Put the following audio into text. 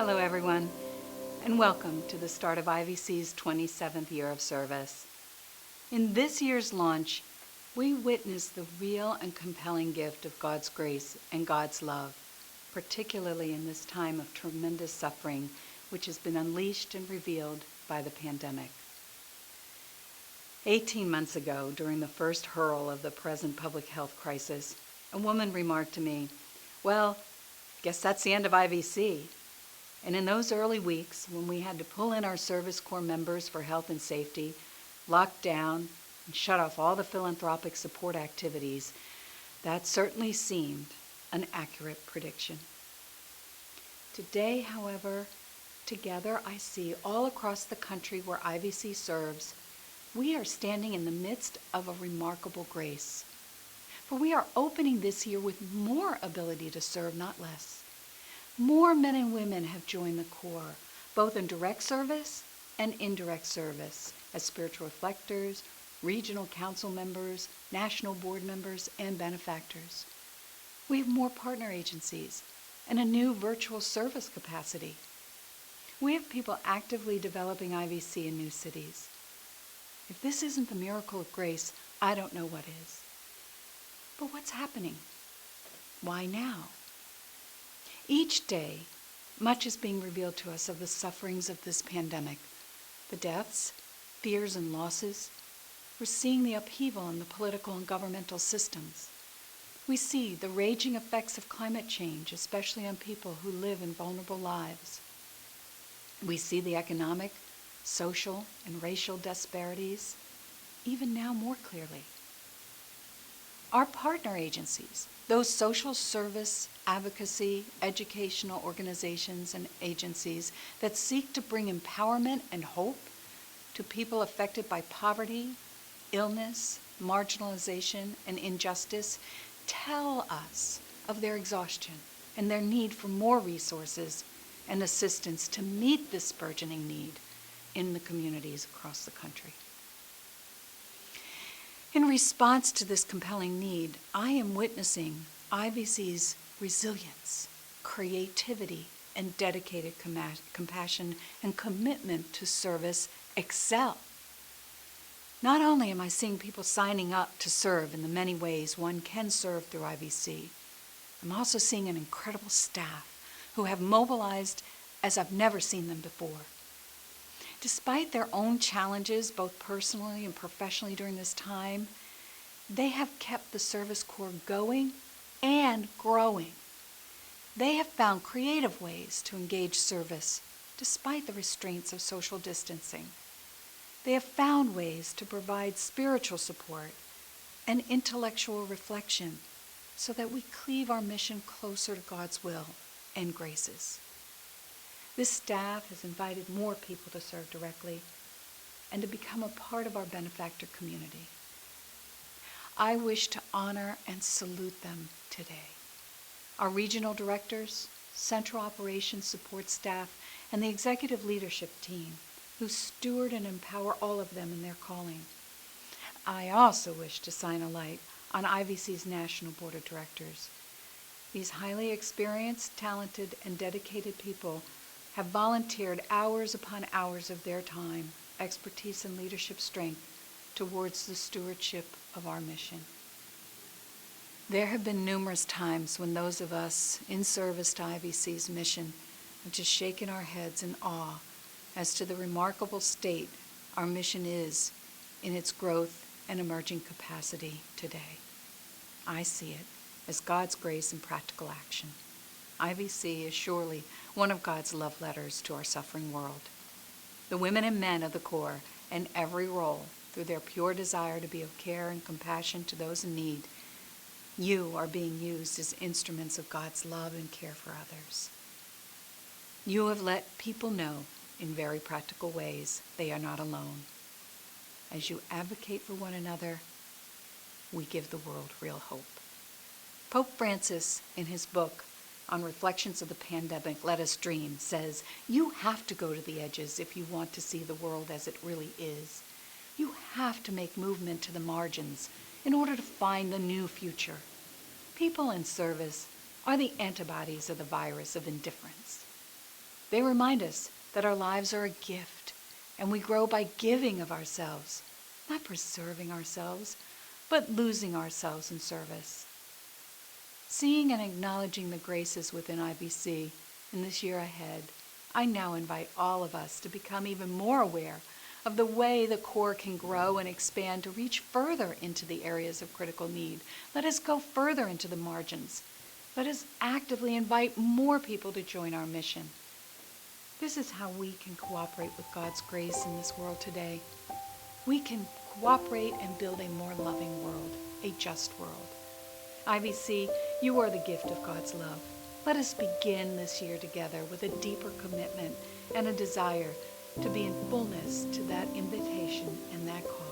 Hello everyone, and welcome to the start of IVC's 27th year of service. In this year's launch, we witness the real and compelling gift of God's grace and God's love, particularly in this time of tremendous suffering which has been unleashed and revealed by the pandemic. 18 months ago, during the first hurl of the present public health crisis, a woman remarked to me, "Well, guess that's the end of IVC." And in those early weeks, when we had to pull in our Service Corps members for health and safety, lock down, and shut off all the philanthropic support activities, that certainly seemed an accurate prediction. Today, however, together I see all across the country where IVC serves, we are standing in the midst of a remarkable grace. For we are opening this year with more ability to serve, not less. More men and women have joined the Corps, both in direct service and indirect service, as spiritual reflectors, regional council members, national board members, and benefactors. We have more partner agencies and a new virtual service capacity. We have people actively developing IVC in new cities. If this isn't the miracle of grace, I don't know what is. But what's happening? Why now? Each day, much is being revealed to us of the sufferings of this pandemic, the deaths, fears, and losses. We're seeing the upheaval in the political and governmental systems. We see the raging effects of climate change, especially on people who live in vulnerable lives. We see the economic, social, and racial disparities, even now more clearly. Our partner agencies, those social service, advocacy, educational organizations and agencies that seek to bring empowerment and hope to people affected by poverty, illness, marginalization, and injustice, tell us of their exhaustion and their need for more resources and assistance to meet this burgeoning need in the communities across the country. In response to this compelling need, I am witnessing IVC's resilience, creativity, and dedicated compassion and commitment to service excel. Not only am I seeing people signing up to serve in the many ways one can serve through IVC, I'm also seeing an incredible staff who have mobilized as I've never seen them before. Despite their own challenges, both personally and professionally during this time, they have kept the Service Corps going and growing. They have found creative ways to engage service despite the restraints of social distancing. They have found ways to provide spiritual support and intellectual reflection so that we cleave our mission closer to God's will and graces. This staff has invited more people to serve directly and to become a part of our benefactor community. I wish to honor and salute them today. Our regional directors, central operations support staff, and the executive leadership team who steward and empower all of them in their calling. I also wish to shine a light on IVC's National Board of Directors. These highly experienced, talented, and dedicated people have volunteered hours upon hours of their time, expertise, and leadership strength towards the stewardship of our mission. There have been numerous times when those of us in service to IVC's mission have just shaken our heads in awe as to the remarkable state our mission is in its growth and emerging capacity today. I see it as God's grace in practical action. IVC is surely one of God's love letters to our suffering world. The women and men of the Corps, in every role, through their pure desire to be of care and compassion to those in need, you are being used as instruments of God's love and care for others. You have let people know in very practical ways they are not alone. As you advocate for one another, we give the world real hope. Pope Francis, in his book on Reflections of the Pandemic, Let Us Dream, says, you have to go to the edges if you want to see the world as it really is. You have to make movement to the margins in order to find the new future. People in service are the antibodies of the virus of indifference. They remind us that our lives are a gift, and we grow by giving of ourselves, not preserving ourselves, but losing ourselves in service. Seeing and acknowledging the graces within IVC in this year ahead, I now invite all of us to become even more aware of the way the core can grow and expand to reach further into the areas of critical need. Let us go further into the margins. Let us actively invite more people to join our mission. This is how we can cooperate with God's grace in this world today. We can cooperate and build a more loving world, a just world. IVC, you are the gift of God's love. Let us begin this year together with a deeper commitment and a desire to be in fullness to that invitation and that call.